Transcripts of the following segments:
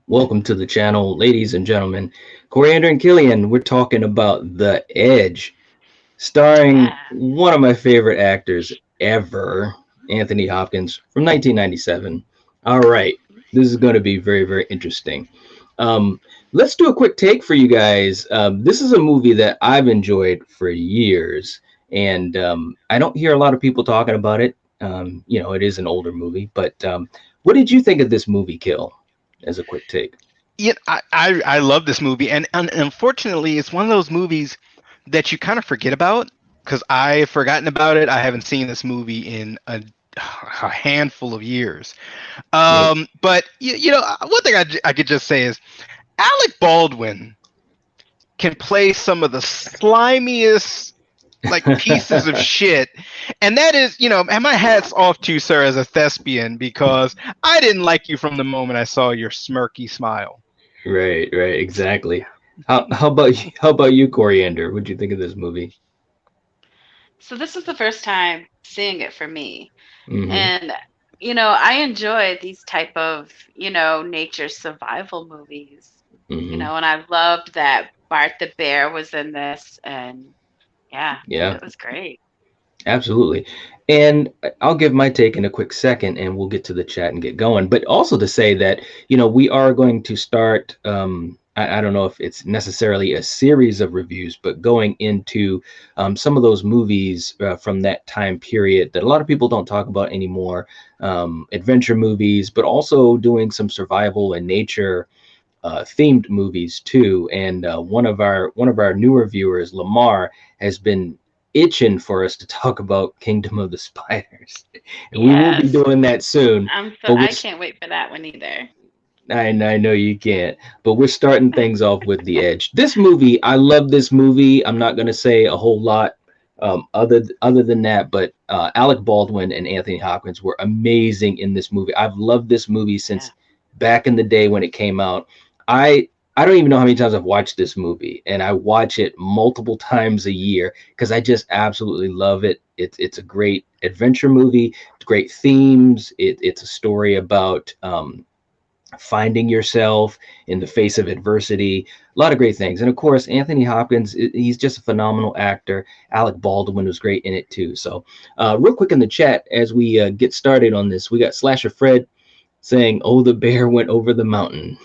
Welcome to the channel, ladies and gentlemen. Coriander and Killian, we're talking about The Edge, starring Yeah. one of my favorite actors ever, Anthony Hopkins from 1997. All right, this is going to be very, very interesting. Um, let's do a quick take for you guys. This is a movie that I've enjoyed for years, and I don't hear a lot of people talking about it. It is an older movie, but what did you think of this movie, Kill? As a quick take. Yeah, I love this movie, and unfortunately, it's one of those movies that you kind of forget about because I've forgotten about it. I haven't seen this movie in a handful of years. Yep. But one thing I could just say is Alec Baldwin can play some of the slimiest like pieces of shit, and that is, and my hat's off to you, sir, as a thespian, because I didn't like you from the moment I saw your smirky smile. Right, exactly. How about you, Coriander? What'd you think of this movie? So this is the first time seeing it for me. Mm-hmm. And I enjoy these type of, nature survival movies. Mm-hmm. And I loved that Bart the bear was in this and yeah, Yeah, it was great. absolutely. And I'll give my take in a quick second, and we'll get to the chat and get going. But also to say that we are going to start. I don't know if it's necessarily a series of reviews, but going into some of those movies from that time period that a lot of people don't talk about anymore. Adventure movies, but also doing some survival and nature themed movies too. And one of our newer viewers, Lamar, has been itching for us to talk about Kingdom of the Spiders, and we will be Yes. doing that soon. But I can't wait for that one either. I know you can't, but we're starting things off with The Edge. This movie, I love this movie. I'm not going to say a whole lot other than that, but Alec Baldwin and Anthony Hopkins were amazing in this movie. I've loved this movie Yeah. since back in the day when it came out. I don't even know how many times I've watched this movie, and I watch it multiple times a year because I just absolutely love it. It's a great adventure movie, great themes. It's a story about finding yourself in the face of adversity. A lot of great things. And of course, Anthony Hopkins, he's just a phenomenal actor. Alec Baldwin was great in it too. So, real quick in the chat as we get started on this, we got Slasher Fred saying, "Oh, the bear went over the mountain."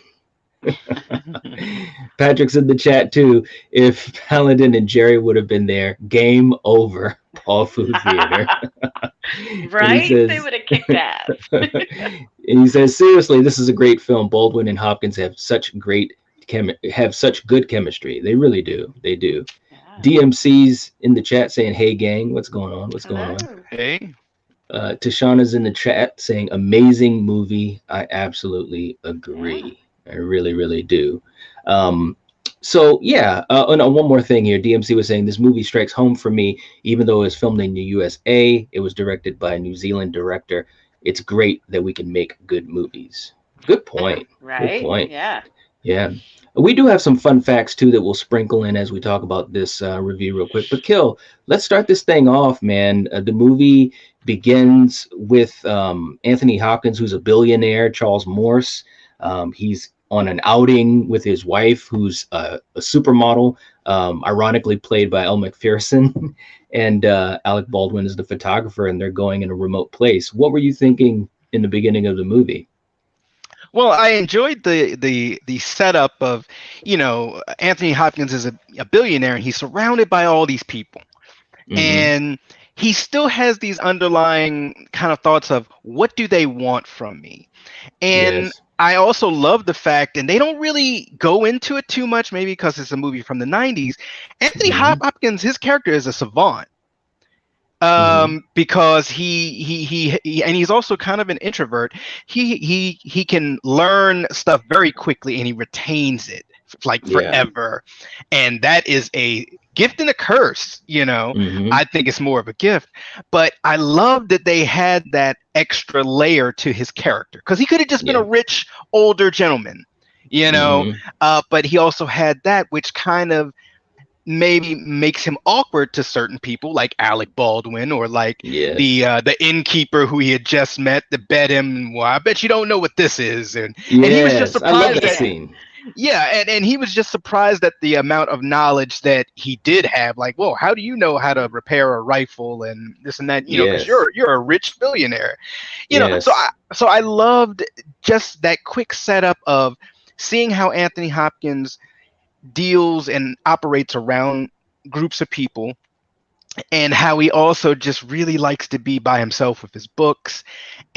Patrick's in the chat too. If Paladin and Jerry would have been there, game over. Paul Food Theater. And he Right? They says, would have kicked ass. and he says, seriously, this is a great film. Baldwin and Hopkins have such good chemistry. They really do. They do. Yeah. DMC's in the chat saying, "Hey gang, what's going on? What's going on?" Hello. Hey. Tashana's in the chat saying, "Amazing movie." I absolutely Yeah. agree. I really, really do. Um, so yeah. Oh no, one more thing here. DMC was saying this movie strikes home for me, even though it was filmed in the USA. It was directed by a New Zealand director. It's great that we can make good movies. Good point. Good Right? point. Yeah. Yeah. We do have some fun facts too that we'll sprinkle in as we talk about this review real quick. But Kill, let's start this thing off, man. The movie begins with Anthony Hopkins, who's a billionaire, Charles Morse. He's on an outing with his wife, who's a supermodel, ironically played by Elle Macpherson, and Alec Baldwin is the photographer, and they're going in a remote place. What were you thinking in the beginning of the movie? Well, I enjoyed the setup of, Anthony Hopkins is a billionaire and he's surrounded by all these people. Mm-hmm. And he still has these underlying kind of thoughts of what do they want from me? And Yes. I also love the fact, and they don't really go into it too much, maybe because it's a movie from the 90s. Anthony Mm-hmm. Hopkins, his character is a savant. Mm-hmm. Because he and he's also kind of an introvert. He can learn stuff very quickly and he retains it like Yeah. forever, and that is a gift and a curse. Mm-hmm. I think it's more of a gift, but I love that they had that extra layer to his character because he could have just been a Yeah. rich older gentleman, you know Mm-hmm. but he also had that which kind of maybe makes him awkward to certain people, like Alec Baldwin, or like Yes. the innkeeper who he had just met that bet him, well, I bet you don't know what this is, and he was just Yes, I love surprised that that scene. and he was just surprised at the amount of knowledge that he did have. Like, whoa, how do you know how to repair a rifle and this and that? You know, because Yes. you're a rich billionaire. You know, Yes. so I loved just that quick setup of seeing how Anthony Hopkins deals and operates around groups of people, and how he also just really likes to be by himself with his books,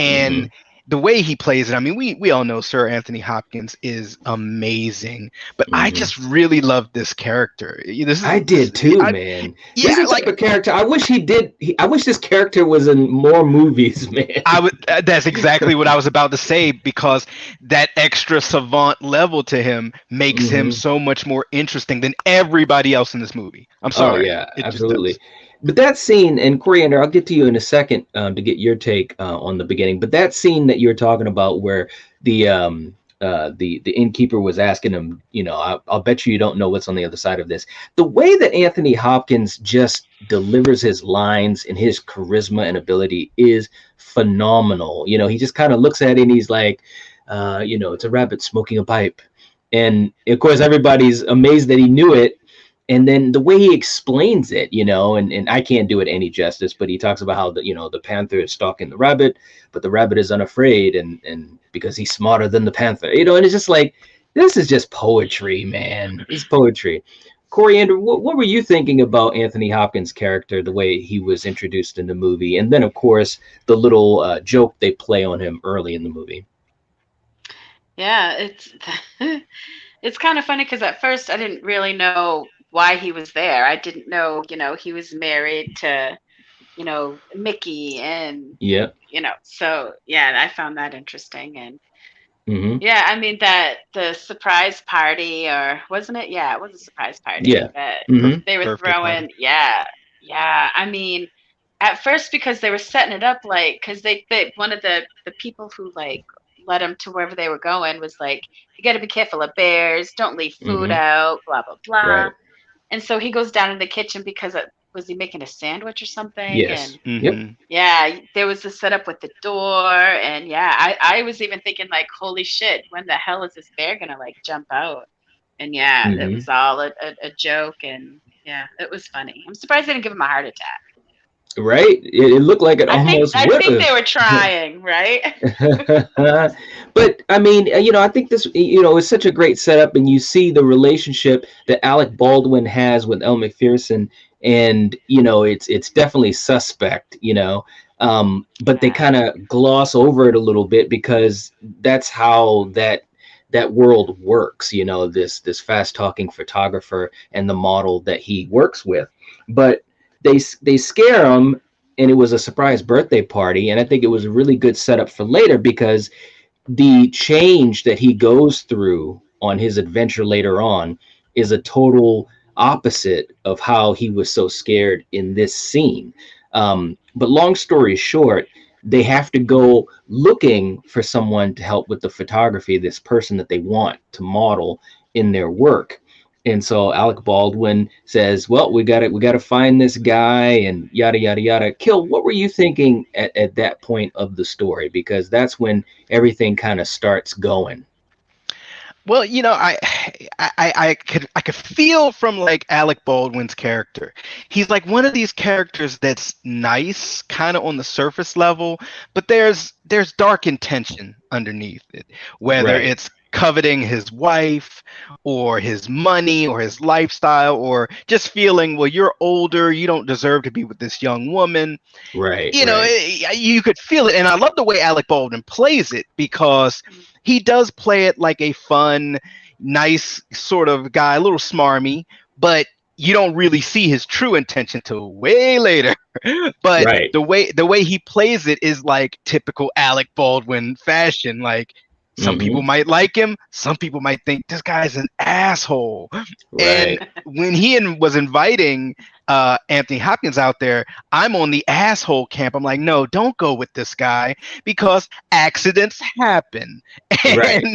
hmm and the way he plays it. I mean, we all know Sir Anthony Hopkins is amazing, but I hmm just really love this character. I did too, man. This Yeah, is the type like of character I wish he did. I wish this character was in more movies, man. I would. That's exactly what I was about to say, because that extra savant level to him makes him hmm so much more interesting than everybody else in this movie. I'm Oh sorry, yeah, it just absolutely. does. But that scene, and Coriander, I'll get to you in a second to get your take on the beginning. But that scene that you're talking about, where the innkeeper was asking him, I'll bet you don't know what's on the other side of this. The way that Anthony Hopkins just delivers his lines and his charisma and ability is phenomenal. He just kind of looks at it and he's like, it's a rabbit smoking a pipe, and of course everybody's amazed that he knew it. And then the way he explains it, and I can't do it any justice, but he talks about how the panther is stalking the rabbit, but the rabbit is unafraid, and because he's smarter than the panther, and it's just like, this is just poetry, man. It's poetry. Coriander, what were you thinking about Anthony Hopkins' character, the way he was introduced in the movie, and then of course the little joke they play on him early in the movie? Yeah, it's kind of funny because at first I didn't really know why he was there. I didn't know, he was married to, Mickey, and Yeah. so yeah, I found that interesting. And Mm-hmm. yeah, I mean, that the surprise party, or wasn't it? Yeah, it was a surprise Yeah. party that Mm-hmm. they were Birthday throwing. party. Yeah, yeah. I mean, at first, because they were setting it up, like, because they one of the people who like led them to wherever they were going was like, you got to be careful of bears, don't leave food Mm-hmm. out, blah blah blah. Right. And so he goes down in the kitchen because was he making a sandwich or something? Yes. And Yep. Hmm. yeah, there was a setup with the door, and yeah, I was even thinking like, holy shit, when the hell is this bear gonna like jump out? And yeah, it Mm-hmm. was all a joke, and yeah, it was funny. I'm surprised they didn't give him a heart attack. Right? It looked like it I think almost I would think they have. were trying, right? But I mean, I think this, is such a great setup, and you see the relationship that Alec Baldwin has with Elle Macpherson, and it's definitely suspect, but they Yeah. kind of gloss over it a little bit because that's how that world works, this fast talking photographer and the model that he works with. But they scare him, and it was a surprise birthday party, and I think it was a really good setup for later, because the change that he goes through on his adventure later on is a total opposite of how he was so scared in this scene. But long story short, they have to go looking for someone to help with the photography, this person that they want to model in their work. And so Alec Baldwin says, "Well, we got to find this guy," and yada yada yada. Kill. What were you thinking at that point of the story? Because that's when everything kind of starts going. Well, I could feel from like Alec Baldwin's character. He's like one of these characters that's nice, kind of on the surface level, but there's dark intention underneath it. Whether Right. it's coveting his wife or his money or his lifestyle, or just feeling, well, you're older, you don't deserve to be with this young woman. Right. Right. You could feel it, and I love the way Alec Baldwin plays it, because he does play it like a fun, nice sort of guy, a little smarmy, but you don't really see his true intention till way later. But Right. the way he plays it is like typical Alec Baldwin fashion. Like, some hmm people might like him, some people might think this guy's an asshole. Right. And when he was inviting Anthony Hopkins out there, I'm on the asshole camp. I'm like, no, don't go with this guy because accidents happen. Right.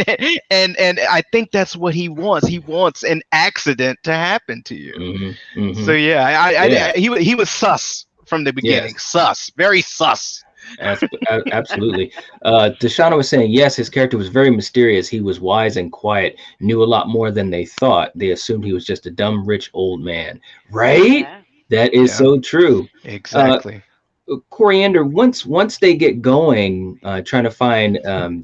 And I think that's what he wants. He wants an accident to happen to you. So yeah, he was sus from the beginning. Yes. Sus, very sus. Absolutely. Deshauna was saying, yes, his character was very mysterious. He was wise and quiet, knew a lot more than they thought. They assumed he was just a dumb, rich old man. Right? Yeah. That is so true. Exactly. Coriander, once they get going, trying to find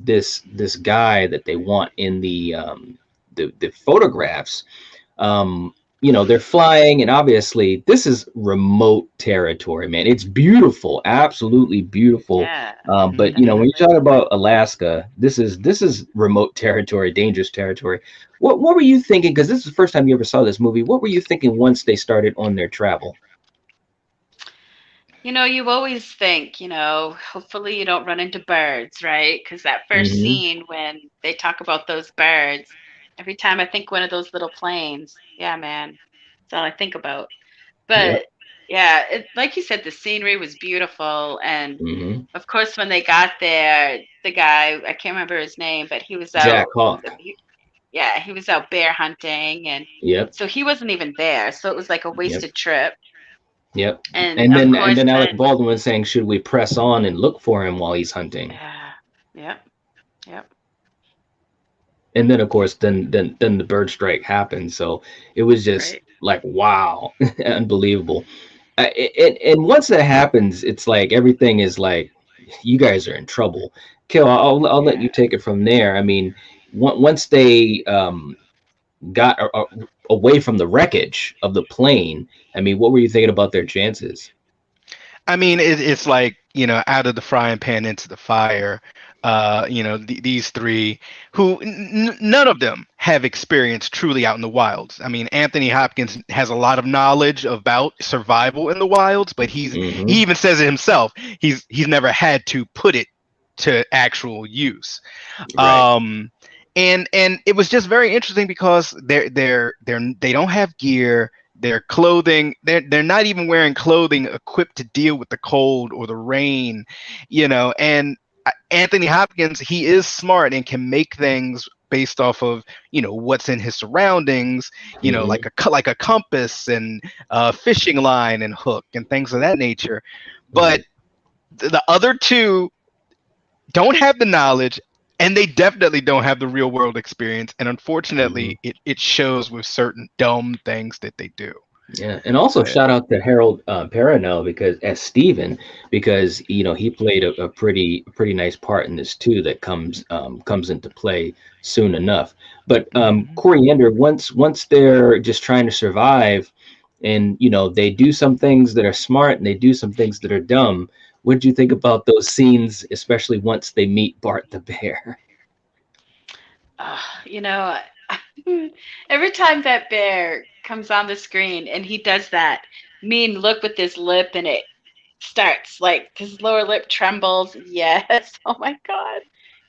this guy that they want in the photographs, they're flying, and obviously this is remote territory, man. It's beautiful, absolutely beautiful. Yeah. But when you talk about Alaska, this is remote territory, dangerous territory. What were you thinking? Because this is the first time you ever saw this movie. What were you thinking once they started on their travel? You always think, hopefully you don't run into birds, right? Because that first Mm-hmm. scene when they talk about those birds, every time I think one of those little planes, yeah, man, that's all I think about. Yep. But yeah, like you said, the scenery was beautiful. And Mm-hmm. of course, when they got there, the guy, I can't remember his name, but he was Jack out, Hawk. he was out bear hunting. And Yep. so he wasn't even there. So it was like a Yep. wasted trip. Yep. And And of then course, Alec then, Baldwin was saying, should we press on and look for him while he's hunting? yeah, yep, yep, And then of course then the bird strike happened. So it was just right. like, wow, unbelievable. And once that happens, it's like everything is like, you guys are in trouble. Kill, I'll let Yeah. you take it from there. I mean, once they got away from the wreckage of the plane, I mean, what were you thinking about their chances? I mean, it's like, out of the frying pan into the fire. These three, who none of them have experience truly out in the wilds. I mean, Anthony Hopkins has a lot of knowledge about survival in the wilds, but he Hmm. even says it himself. He's never had to put it to actual use. Right. And it was just very interesting because they don't have gear. Their clothing, they're not even wearing clothing equipped to deal with the cold or the rain, and Anthony Hopkins, he is smart and can make things based off of what's in his surroundings, Hmm. like a compass and a fishing line and hook and things of that nature. But Right. the other two don't have the knowledge, and they definitely don't have the real world experience, and Hmm. unfortunately it shows with certain dumb things that they do. Yeah, and also But shout out to Harold Perrineau, because as Steven, because he played a pretty nice part in this too, that comes into play soon enough. But mhm. Coriander, once they're just trying to survive, and they do some things that are smart and they do some things that are dumb. What did you think about those scenes, especially once they meet Bart the bear? Uh, you know, every time that bear comes on the screen and he does that mean look with his lip and it starts like his lower lip trembles. Yes. Oh my God.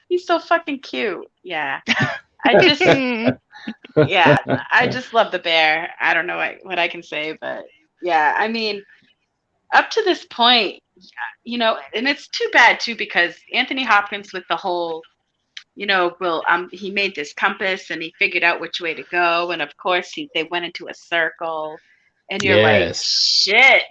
He's so fucking cute. Yeah. I just, yeah, I just love the bear. I don't know what I can say, but yeah, I mean, up to this point, and it's too bad too because Anthony Hopkins with the whole, well, he made this compass and he figured out which way to go, and of course they went into a circle, and you're like, Yes. shit,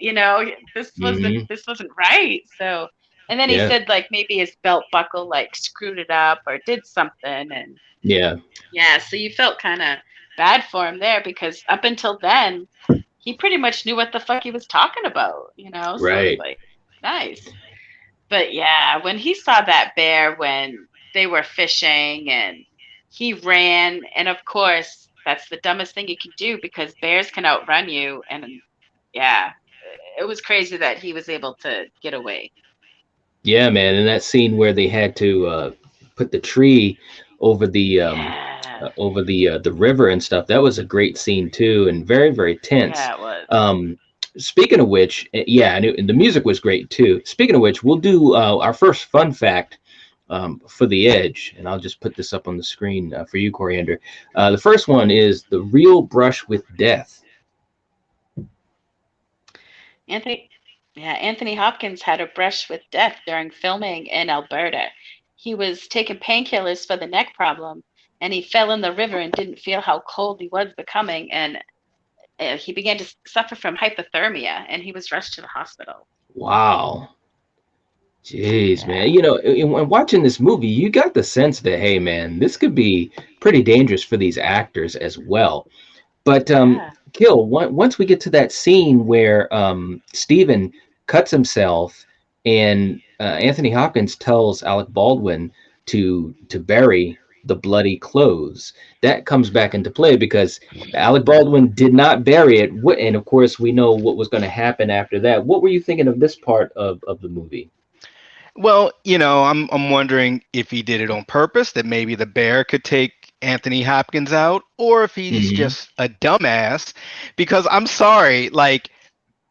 this wasn't Hmm. this wasn't right. So, and then he Yeah. said like maybe his belt buckle like screwed it up or did something, and Yeah. yeah, so you felt kind of bad for him there because up until then, he pretty much knew what the fuck he was talking about. So it's Right. like, nice. But yeah, when he saw that bear when they were fishing and he ran, and of course, that's the dumbest thing you can do because bears can outrun you. And yeah, it was crazy that he was able to get away. Yeah, man, and that scene where they had to put the tree over Yeah, the river and stuff, that was a great scene too, and very, very tense. yeah, it was. Um, Speaking of which, yeah, and the music was great too. Speaking of which, we'll do our first fun fact for the Edge, and I'll just put this up on the screen for you, Coriander. The first one is the real brush with death. Anthony, yeah, Anthony Hopkins had a brush with death during filming in Alberta. He was taking painkillers for the neck problem, and he fell in the river and didn't feel how cold he was becoming, and he began to suffer from hypothermia, and he was rushed to the hospital. Wow. Jeez, Yeah, man. When watching this movie, you got the sense that, hey, man, this could be pretty dangerous for these actors as well. But yeah, once we get to that scene where Stephen cuts himself and Anthony Hopkins tells Alec Baldwin to bury the bloody clothes, that comes back into play because Alec Baldwin did not bury it. And of course, we know what was going to happen after that. What were you thinking of this part of the movie? Well, I'm wondering if he did it on purpose, that maybe the bear could take Anthony Hopkins out, or if he's Hmm. just a dumbass. Because I'm sorry, like,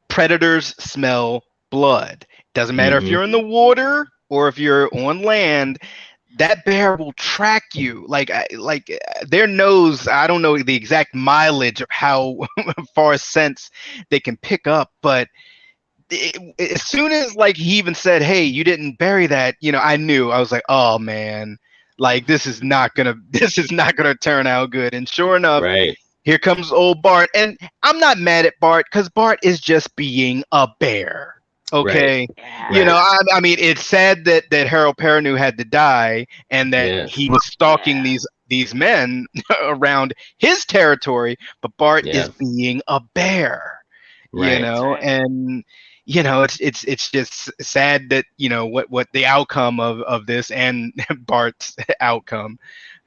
predators smell blood. Doesn't matter if Hmm. you're in the water or if you're on land. That bear will track you. Their nose. I don't know the exact mileage of how far sense they can pick up, but as soon as like he even said, "Hey, you didn't bury that," I knew. I was like, "Oh man, like this is not gonna this is not gonna turn out good." And sure enough, Right. here comes old Bart, and I'm not mad at Bart because Bart is just being a bear. Right. Okay, yeah, Right. I mean, it's sad that Harold Perrineau had to die, and that he Yes. was stalking yeah, these men around his territory. But Bart is Yeah. being a bear, Right. that's right. and it's just sad that what the outcome of this and Bart's outcome.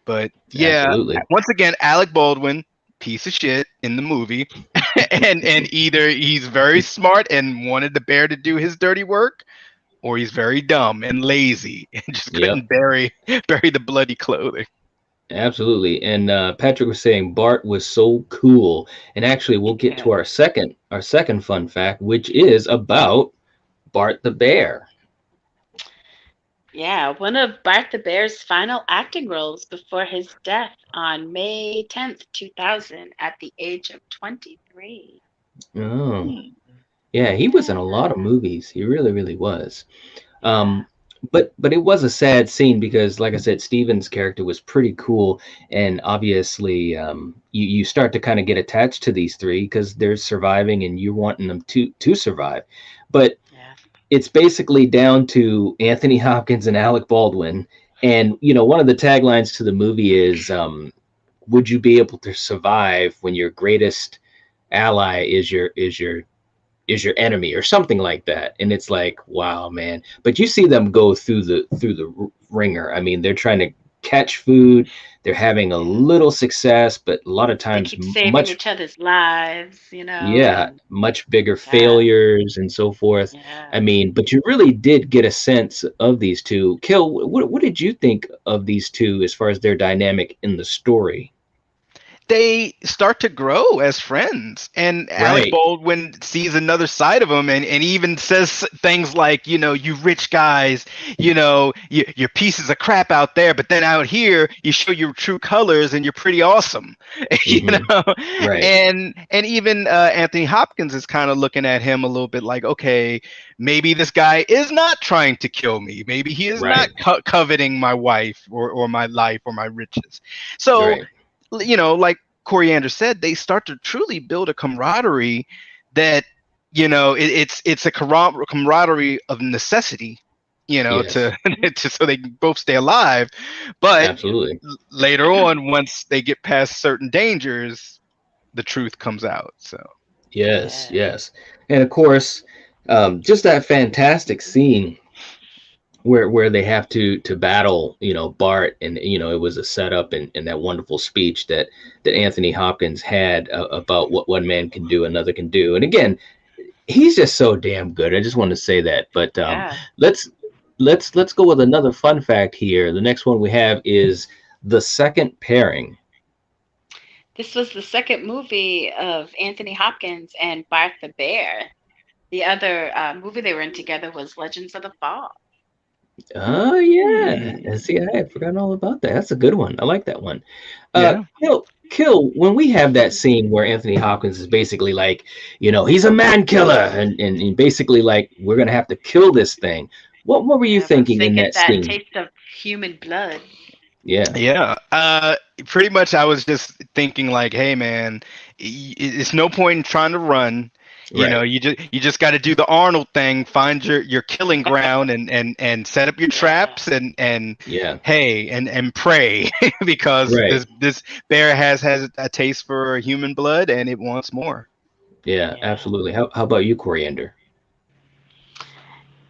But yeah, Absolutely. once again, Alec Baldwin, piece of shit in the movie, and either he's very smart and wanted the bear to do his dirty work, or he's very dumb and lazy and just Yep. couldn't bury the bloody clothing. Absolutely. And Patrick was saying Bart was so cool. And actually, we'll get Yeah. to our second fun fact, which is about Bart the bear. Yeah, one of Bart the Bear's final acting roles before his death on May 10th, 2000, at the age of 23. Oh, yeah, he was in a lot of Yeah, movies. He really, really was. yeah. Um, but it was a sad scene because, like I said, Steven's character was pretty cool, and obviously, you start to kind of get attached to these three because they're surviving, and you're wanting them to survive. But Yeah. it's basically down to Anthony Hopkins and Alec Baldwin, and one of the taglines to the movie is, "Would you be able to survive when your greatest ally is your enemy," or something like that. And it's like, wow, man. But you see them go through the ringer. I mean, they're trying to catch food. They're having a Yeah. little success, but a lot of They times keep saving much, each other's lives, yeah, and much bigger yeah, failures and so forth. I yeah. mean, but you really did get a sense of these two. Kill, what did you think of these two as far as their dynamic in the story? They start to grow as friends, and Alec Right. Baldwin sees another side of him, and even says things like, "You rich guys, you're pieces of crap out there, but then out here you show your true colors and you're pretty awesome." you Hmm. know Right. and even Anthony Hopkins is kind of looking at him a little bit like, okay, maybe this guy is not trying to kill me, maybe he is not Right. coveting my wife or my life or my riches. So Right. like Coriander said, they start to truly build a camaraderie that, it's a camaraderie of necessity, Yes. to, so they can both stay alive. But Absolutely. later on, once they get past certain dangers, the truth comes out. So Yes, Yeah. yes. And of course, just that fantastic scene where they have to battle, Bart, and it was a setup, and that wonderful speech that Anthony Hopkins had about what one man can do, another can do. And again, he's just so damn good. I just want to say that. But Yeah. let's let's go with another fun fact here. The next one we have is the second pairing. This was the second movie of Anthony Hopkins and Bart the Bear. The other movie they were in together was Legends of the Fall. Oh yeah, hmm, and see, I had forgotten all about that. That's a good one. I like that one. yeah. Kill, when we have that scene where Anthony Hopkins is basically like, he's a man killer, and basically like, we're gonna have to kill this thing. What were you Everyone's thinking in thinking that that scene? taste of human blood. Yeah, Yeah. Pretty much I was just thinking like, hey man, it's no point in trying to run. right. You just got to do the Arnold thing, find your killing ground and set up your Yeah, traps and Yeah, hey and pray because right. this bear has a taste for human blood and it wants more. Yeah, yeah. absolutely. How about you, Coriander?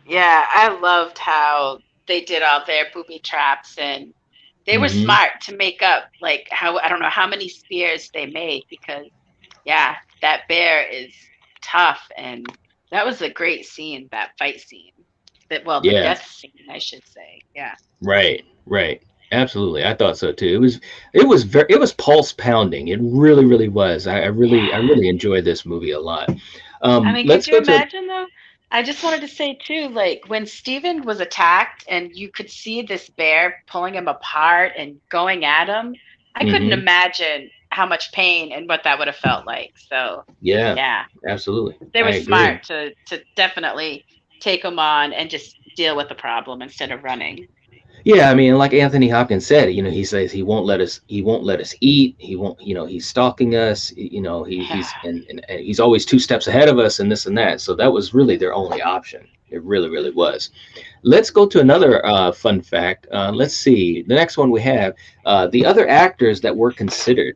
Yeah, I loved how they did all their booby traps and they were Mm-hmm. smart to make up like how I don't know how many spears they made because yeah, that bear is tough and that was a great scene, that fight scene. The Yeah, death scene, I should say. Yeah. right, right. Absolutely. I thought so too. It was pulse pounding. It really, really was. I really Yeah. enjoyed this movie a lot. I mean, could Let's you go to imagine though? I just wanted to say too, like when Steven was attacked and you could see this bear pulling him apart and going at him, I couldn't hmm imagine how much pain and what that would have felt like. So, Yeah, yeah, absolutely. they I were agree. smart to definitely take him on and just deal with the problem instead of running. Yeah, I mean, like Anthony Hopkins said, he says he won't let us eat. He won't, he's stalking us. Yeah. He's and he's always two steps ahead of us and this and that. So that was really their only option. It really, really Hmm. was. Let's go to another fun fact. Let's see. The next one we have the other actors that were considered.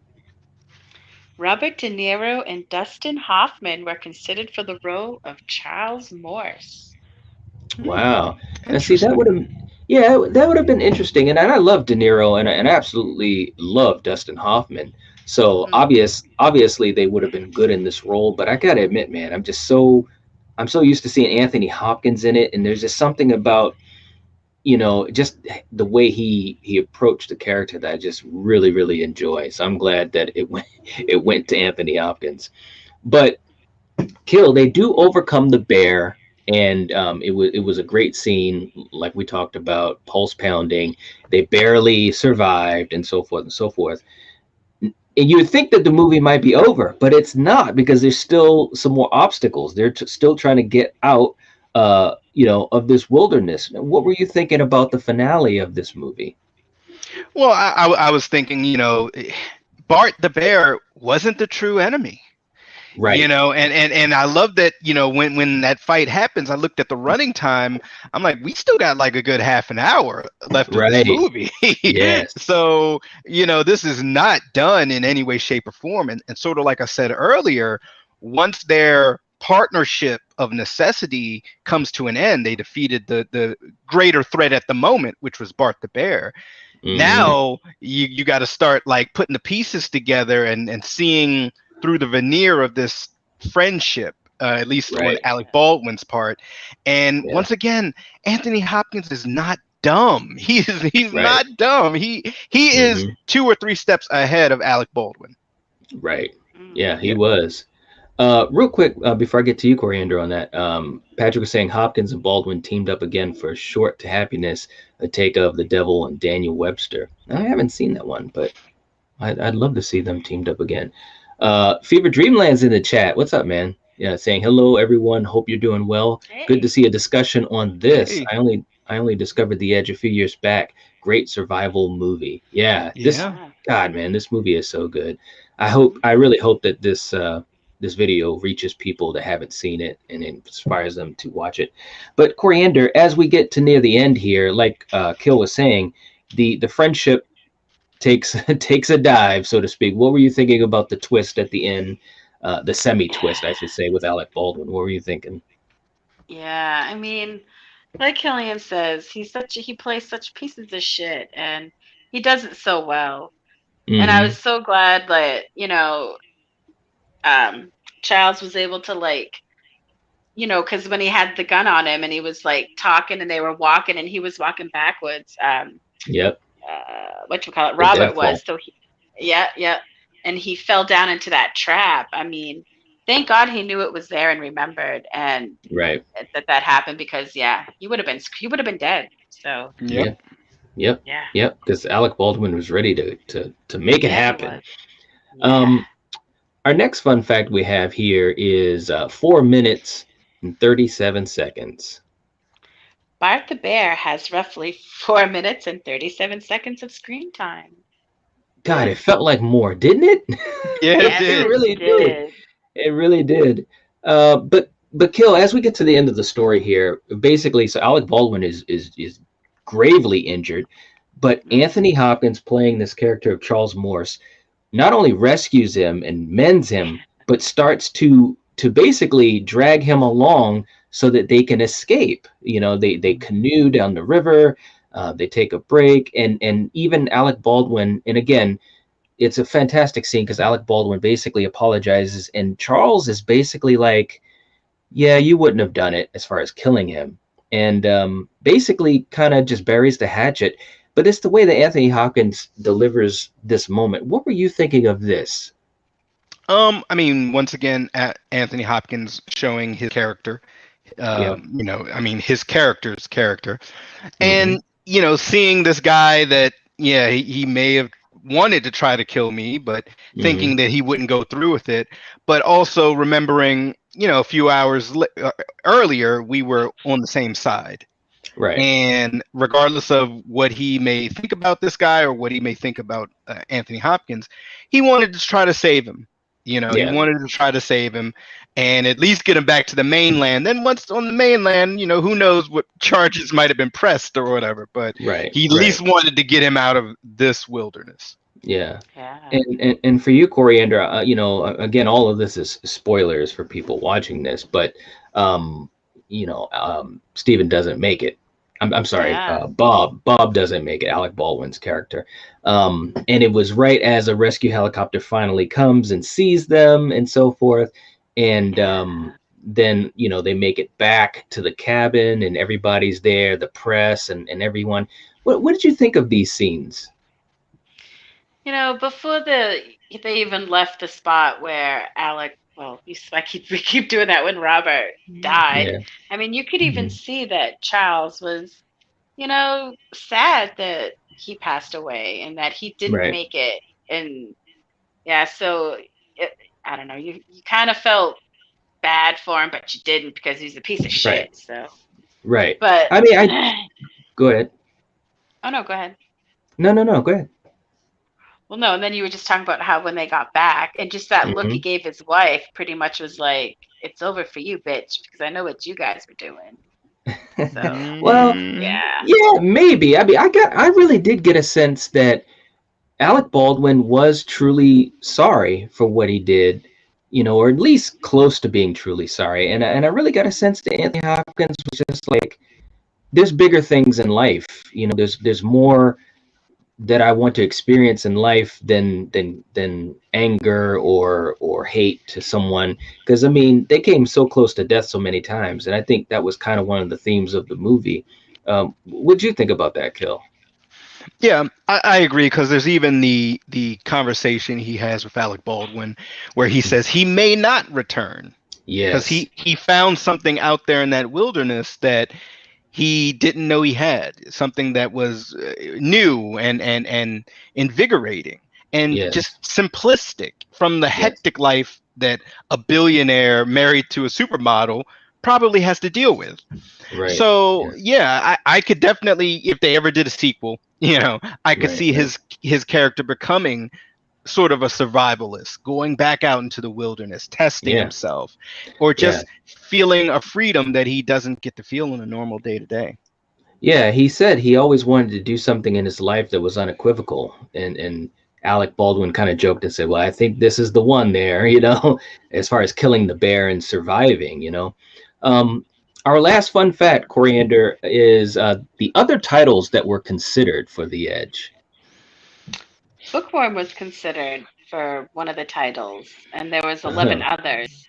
Robert De Niro and Dustin Hoffman were considered for the role of Charles Morse. Hmm. Wow. And see, that would Interesting. have, yeah, that would have been interesting. And I love De Niro, and I absolutely love Dustin Hoffman. So Hmm. obviously they would have been good in this role. But I gotta admit, man, I'm so used to seeing Anthony Hopkins in it, and there's just something about just the way he approached the character that I just really, really enjoy. So I'm glad that it went to Anthony Hopkins. But Kill, they do overcome the bear, and it was a great scene, like we talked about, pulse pounding. They barely survived, and so forth and so forth. And you would think that the movie might be over, but it's not, because there's still some more obstacles. They're still trying to get out, of this wilderness. What were you thinking about the finale of this movie? Well, I was thinking, Bart the bear wasn't the true enemy. Right, And I love that, when that fight happens, I looked at the running time. I'm like, we still got like a good half an hour left of this right, movie. yes, So, this is not done in any way, shape, or form. And sort of like I said earlier, once their partnership of necessity comes to an end, they defeated the greater threat at the moment, which was Bart the bear. hmm Now you got to start like putting the pieces together and seeing through the veneer of this friendship, at least on right, Alec Baldwin's part. And yeah, once again, Anthony Hopkins is not dumb. He's right, not dumb. He is hmm 2 or 3 steps ahead of Alec Baldwin. right, Mm. yeah, he Yeah. was. Real quick, before I get to you, Coriander, on that, Patrick was saying Hopkins and Baldwin teamed up again for Short to Happiness, a take of The Devil and Daniel Webster. I haven't seen that one, but I'd love to see them teamed up again. Fever Dreamland's in the chat. What's up, man? Yeah, saying hello, everyone. Hope you're doing well. Good to Hey. see a discussion on this. Hey. I only discovered The Edge a few years back. Great survival movie. Yeah, this Yeah. Yeah. God, man, this movie is so good. I Hmm. really hope that this video reaches people that haven't seen it and inspires them to watch it. But Coriander, as we get to near the end here, like Kill was saying, the friendship takes takes a dive, so to speak. What were you thinking about the twist at the end, the semi twist, I should say, with Alec Baldwin? What were you thinking? Yeah. I mean, like Killian says, he plays such pieces of shit and he does it so well. And I Mm-hmm. was so glad that, um, Charles was able to like, because when he had the gun on him and he was like talking and they were walking and he was walking backwards, Yep. what you call it, The Robert deathfall. was. So yeah, yeah, and he fell down into that trap. I mean, thank God he knew it was there and remembered, and Right. that happened because yeah, he would have been dead. So Yep. Yep. Yep. yeah, Yep. Because Alec Baldwin was ready to make it yeah, he happen. was. Yeah. Um, our next fun fact we have here is 4 minutes and 37 seconds. Bart the Bear has roughly 4 minutes and 37 seconds of screen time. God, it felt like more, didn't it? Yeah, it Yes, It did. it really did. did. It really did. But Kill, as we get to the end of the story here, basically, so Alec Baldwin is gravely injured, but Hmm. Anthony Hopkins playing this character of Charles Morse not only rescues him and mends him, but starts to basically drag him along so that they can escape. You know, they canoe down the river, they take a break, and even Alec Baldwin, and again, it's a fantastic scene because Alec Baldwin basically apologizes, and Charles is basically like, "Yeah, you wouldn't have done it," as far as killing him, and basically kind of just buries the hatchet. But it's the way that Anthony Hopkins delivers this moment. What were you thinking of this? I mean, once again, Anthony Hopkins showing his character. Yep. I mean, his character's character, Hmm. and seeing this guy that, yeah, he may have wanted to try to kill me, but Hmm. thinking that he wouldn't go through with it, but also remembering, a few hours earlier, we were on the same side. Right. And regardless of what he may think about this guy or what he may think about Anthony Hopkins, he wanted to try to save him. He Yeah. wanted to try to save him and at least get him back to the mainland. Then once on the mainland, who knows what charges might have been pressed or whatever, but Right. he at Right. least wanted to get him out of this wilderness. Yeah. Yeah. And for you, Coriander, again, all of this is spoilers for people watching this, but um, Stephen doesn't make it. I'm sorry, Yeah. Bob doesn't make it. Alec Baldwin's character, and it was right as a rescue helicopter finally comes and sees them and so forth, and Yeah. then they make it back to the cabin and everybody's there, the press and everyone. What did you think of these scenes? Before they even left the spot where Alec, well, we keep doing that when Robert died. Yeah. I mean, you could even Mhm. see that Charles was, sad that he passed away and that he didn't Right. make it. And yeah, so it, I don't know, you kind of felt bad for him, but you didn't because he's a piece of Right. shit. So, Right. but I mean, I go ahead. oh no, go ahead. No, no, no. Go ahead. Well, no, and then you were just talking about how when they got back and just that look he Hmm. gave his wife pretty much was like, it's over for you, bitch, because I know what you guys were doing. So, Well, Mm, yeah. yeah, maybe. I mean, I really did get a sense that Alec Baldwin was truly sorry for what he did, or at least close to being truly sorry. And I really got a sense that Anthony Hopkins was just like, there's bigger things in life. There's more that I want to experience in life than anger or hate to someone. Because I mean, they came so close to death so many times, and I think that was kind of one of the themes of the movie. What'd you think about that, Kill? yeah, I agree because there's even the conversation he has with Alec Baldwin where he says he may not return because Yes, he found something out there in that wilderness that he didn't know he had, something that was new and invigorating and yes, just simplistic from the yes, hectic life that a billionaire married to a supermodel probably has to deal with. right, So yeah, yeah, I could definitely, if they ever did a sequel, I could right, see right, his character becoming sort of a survivalist, going back out into the wilderness, testing yeah, himself, or yeah, just feeling a freedom that he doesn't get to feel in a normal day to day. yeah. He said he always wanted to do something in his life that was unequivocal, and Alec Baldwin kind of joked and said, "Well, I think this is the one there," as far as killing the bear and surviving. Um, our last fun fact, Coriander, is the other titles that were considered for The Edge. Bookworm was considered for one of the titles, and there was 11 Uh-huh. others.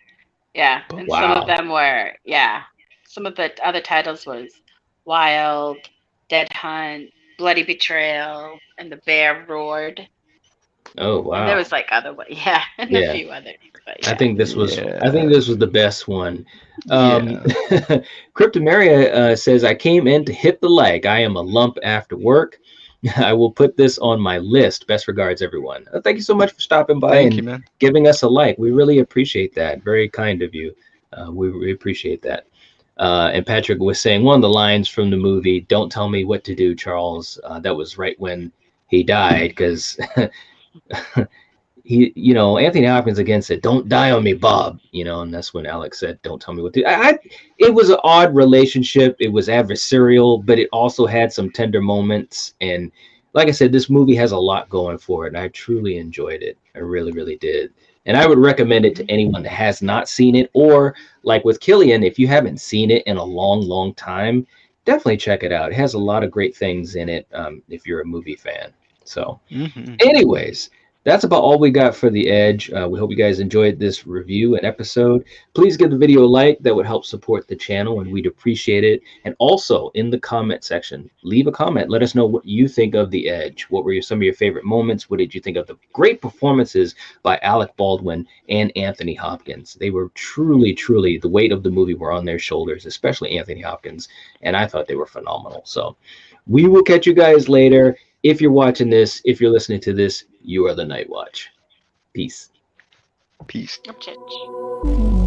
Yeah, and some of Wow. them were, yeah. Some of the other titles was Wild, Dead Hunt, Bloody Betrayal, and The Bear Roared. Oh, And there wow. was like other one, yeah, and a Yeah. few others, but I yeah. think this was I think Yeah, this was the best one. Um, yeah. Cryptomaria says, "I came in to hit the leg. I am a lump after work." I will put this on my list. Best regards, everyone. Thank you so much for stopping by Thank you, and man. giving us a like. We really appreciate that. Very kind of you. We appreciate that. And Patrick was saying one of the lines from the movie, "Don't tell me what to do, Charles." That was right when he died, because Anthony Hopkins again said, "Don't die on me, Bob." And that's when Alex said, "Don't tell me what to do." It was an odd relationship. It was adversarial, but it also had some tender moments. And like I said, this movie has a lot going for it, and I truly enjoyed it. I really, really did. And I would recommend it to anyone that has not seen it, or like with Killian, if you haven't seen it in a long, long time, definitely check it out. It has a lot of great things in it, if you're a movie fan. So, Hmm. anyways, that's about all we got for The Edge. We hope you guys enjoyed this review and episode. Please give the video a like. That would help support the channel, and we'd appreciate it. And also, in the comment section, leave a comment. Let us know what you think of The Edge. What were some of your favorite moments? What did you think of the great performances by Alec Baldwin and Anthony Hopkins? They were truly, truly, the weight of the movie were on their shoulders, especially Anthony Hopkins, and I thought they were phenomenal. So we will catch you guys later. If you're watching this, if you're listening to this, you are the Night Watch. Peace. Peace. Church.